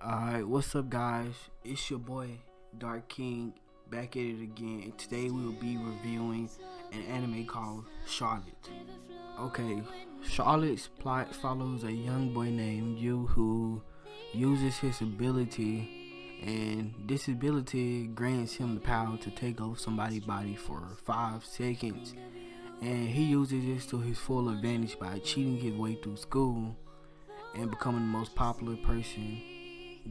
Alright, what's up guys? It's your boy Dark King back at it again, and today we will be reviewing an anime called Charlotte. Okay, Charlotte's plot follows a young boy named Yu who uses his ability, and this ability grants him the power to take over somebody's body for 5 seconds, and he uses this to his full advantage by cheating his way through school and becoming the most popular person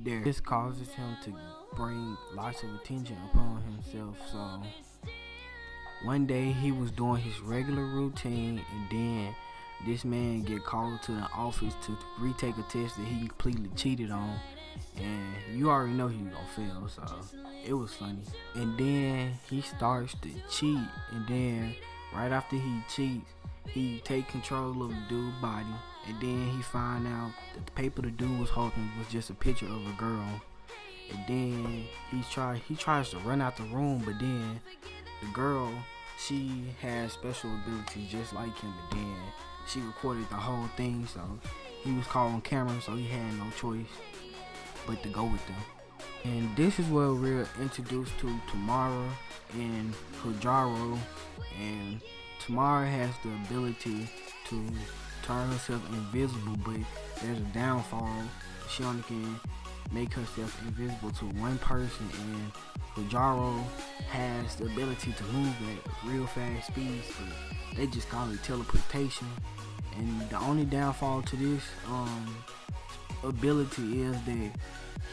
there. This causes him to bring lots of attention upon himself. So one day he was doing his regular routine, and then this man get called to the office to retake a test that he completely cheated on, and you already know he gonna fail, so it was funny. And then he starts to cheat, and then right after he cheats, he take control of the dude's body, and then he find out that the paper the dude was holding was just a picture of a girl. And then he tries to run out the room, but then the girl, she has special abilities just like him, and then she recorded the whole thing, so he was caught on camera, so he had no choice but to go with them. And this is where we're introduced to Tamara and Hojaro, and Tamara has the ability to turn herself invisible, but there's a downfall. She only can make herself invisible to one person, and Hojaro has the ability to move at real fast speeds, but they just call it teleportation. And the only downfall to this ability is that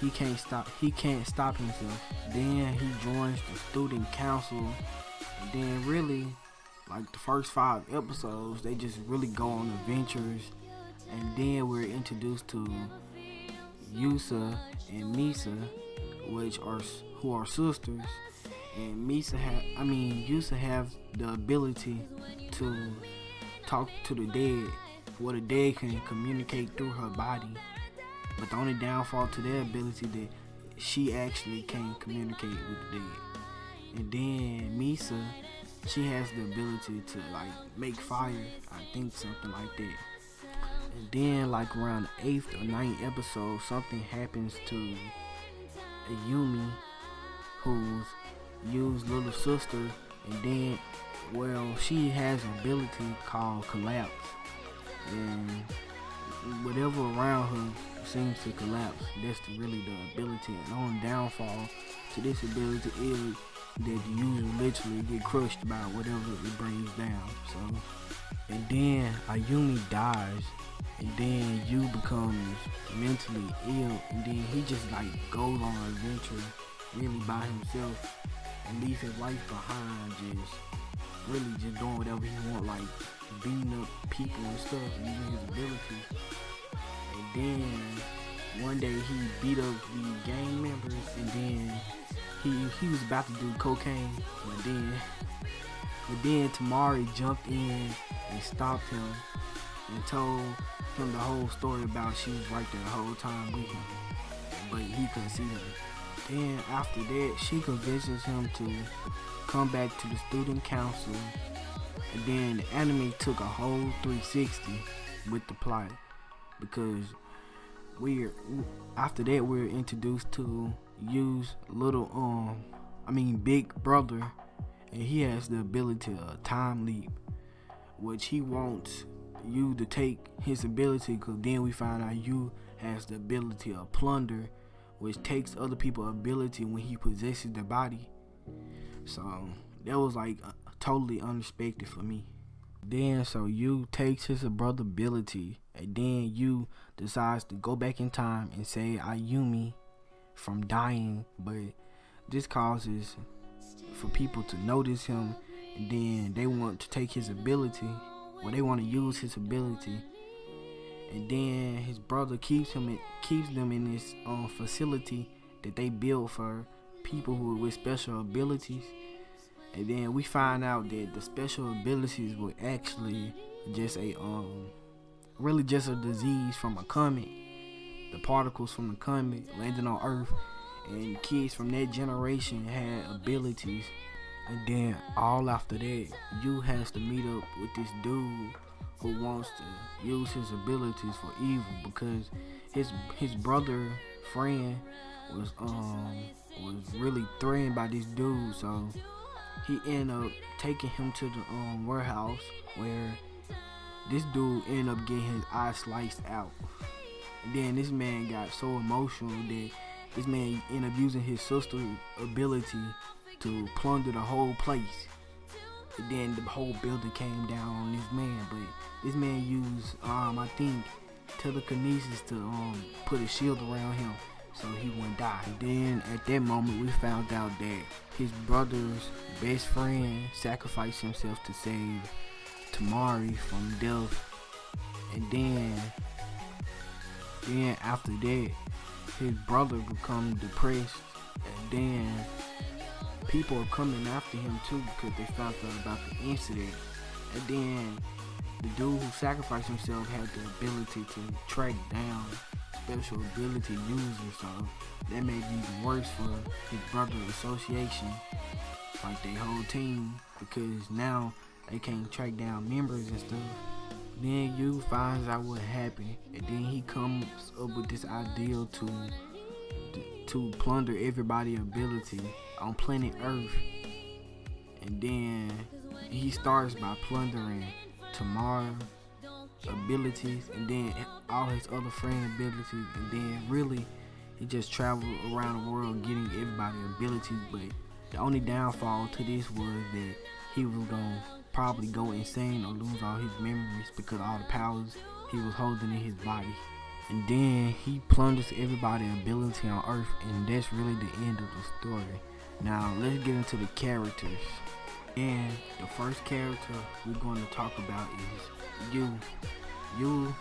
he can't stop himself. Then he joins the student council, and then really, like the first 5 episodes, they just really go on adventures. And then we're introduced to Yusa and Misa, who are sisters. And Yusa have the ability to talk to the dead, where the dead can communicate through her body. But the only downfall to their ability that she actually can't communicate with the dead. And then Misa, she has the ability to like make fire, I think something like that. And then like around the 8th or 9th episode, something happens to Ayumi, who's Yu's little sister, and then, well, she has an ability called collapse, and whatever around her seems to collapse. That's really the ability. And the only downfall to this ability is that you literally get crushed by whatever it brings down. So, and then Ayumi dies, and then Yu becomes mentally ill, and then he just like goes on an adventure really by himself and leaves his life behind, just doing whatever he want, like beating up people and stuff using his abilities. And then one day he beat up the gang members, and then he was about to do cocaine, but then Tamari jumped in and stopped him and told him the whole story about she was right there the whole time with him, but he couldn't see her. Then after that, she convinces him to come back to the student council, and then the anime took a whole 360 with the plot, because after that we're introduced to Yu's big brother, and he has the ability of time leap, which he wants Yu to take his ability, because then we find out Yu has the ability of plunder, which takes other people's ability when he possesses their body. So that was like totally unexpected for me. Then so Yu takes his brother ability, and then Yu decides to go back in time and save Ayumi from dying, but this causes for people to notice him, and then they want to take his ability, or they want to use his ability, and then his brother keeps them in this facility that they built for people who with special abilities. And then we find out that the special abilities were actually just really just a disease from a comet. The particles from the comet landed on Earth, and kids from that generation had abilities. And then all after that, Yu has to meet up with this dude who wants to use his abilities for evil, because his brother friend was really threatened by this dude, so he ended up taking him to the warehouse where this dude ended up getting his eye sliced out. And then this man got so emotional that this man ended up using his sister's ability to plunder the whole place. And then the whole building came down on this man, but this man used I think telekinesis to put a shield around him so he wouldn't die. And then at that moment we found out that his brother's best friend sacrificed himself to save Tamari from death. And then after that his brother become depressed, and then people are coming after him too because they found out about the incident. And then the dude who sacrificed himself had the ability to track down special ability users, so that made it even worse for his brother's association, like their whole team, because now they can't track down members and stuff. Then you finds out what happened, and then he comes up with this ideal to plunder everybody's ability on planet Earth. And then he starts by plundering Tamara abilities, and then all his other friend abilities, and then really he just traveled around the world getting everybody's abilities. But the only downfall to this was that he was gonna probably go insane or lose all his memories because all the powers he was holding in his body. And then he plunders everybody's ability on Earth, and that's really the end of the story. Now let's get into the characters. And the first character we're going to talk about is Yu. Yu,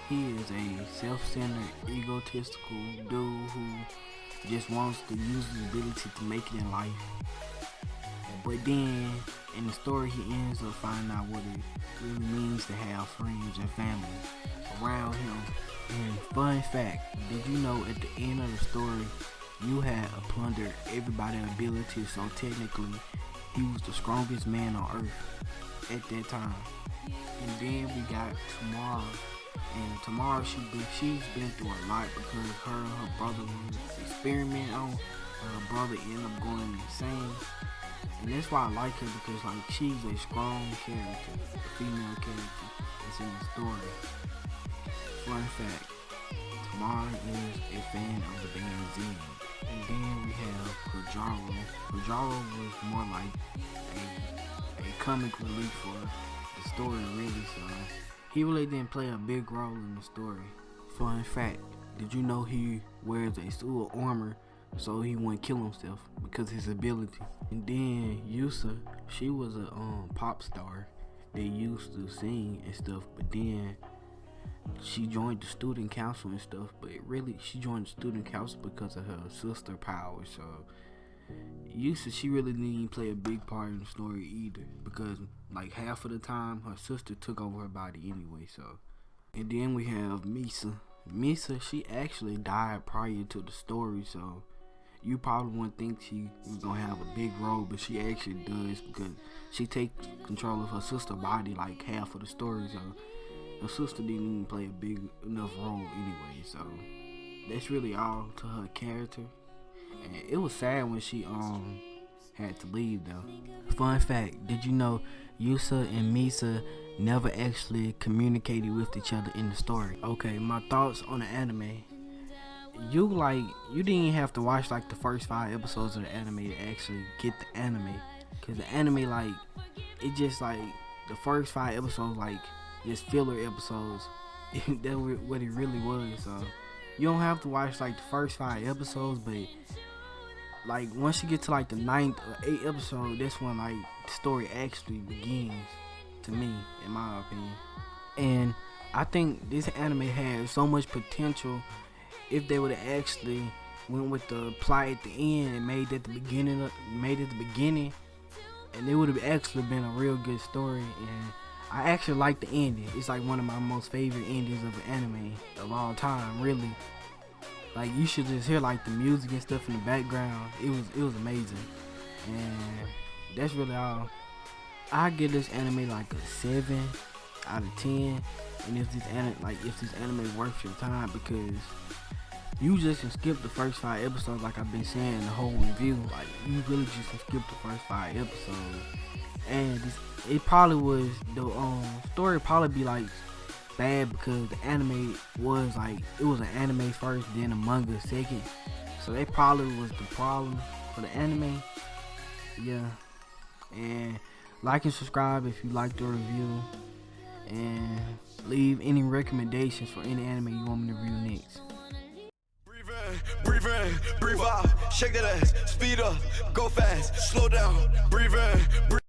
he is a self-centered, egotistical dude who just wants to use his ability to make it in life. But then in the story he ends up finding out what it really means to have friends and family around him. And fun fact, did you know at the end of the story you had plundered everybody's ability, so technically he was the strongest man on Earth at that time. And then we got Tamara, and Tamara she's been through a lot because her and her brother was experimenting on. Her brother ended up going insane, and that's why I like her, because like she's a strong character, a female character that's in the story. Fun fact, Tamara is a fan of the band Z. And then we have Kajaro. Kajaro was more like a comic relief for the story, really, so he really didn't play a big role in the story. Fun fact, did you know he wears a suit of armor so he wouldn't kill himself because of his ability? And then Yusa, she was a pop star. They used to sing and stuff, but then she joined the student council and stuff, but really she joined the student council because of her sister power. So Yusa, she really didn't even play a big part in the story either, because like half of the time her sister took over her body anyway. So, and then we have Misa, she actually died prior to the story, so you probably wouldn't think she was gonna have a big role, but she actually does, because she takes control of her sister's body like half of the story. So her sister didn't even play a big enough role anyway, so that's really all to her character. And it was sad when she had to leave though. Fun fact, did you know Yusa and Misa never actually communicated with each other in the story? Okay, my thoughts on the anime. You didn't even have to watch like the first 5 episodes of the anime to actually get the anime, cause the anime it just the first 5 episodes just filler episodes. That's what it really was. So you don't have to watch the first 5 episodes, but once you get to the 9th or 8th episode, that's when the story actually begins, to me, in my opinion. And I think this anime has so much potential if they would have actually went with the plot at the end and made it at the beginning, and it would have actually been a real good story. And I actually like the ending. It's one of my most favorite endings of an anime of all time, really. You should just hear the music and stuff in the background. It was amazing. And that's really all. I give this anime a 7 out of 10. And if this anime worth your time, because you just can skip the first 5 episodes, like I've been saying the whole review. Like, you really just can skip the first 5 episodes, and it probably was the story probably be like bad because the anime was like, it was an anime first, then a manga second, so that probably was the problem for the anime. Yeah, and like and subscribe if you like the review, and leave any recommendations for any anime you want me to review next. Breathe in, breathe out, shake that ass, speed up, go fast, slow down, breathe in, breathe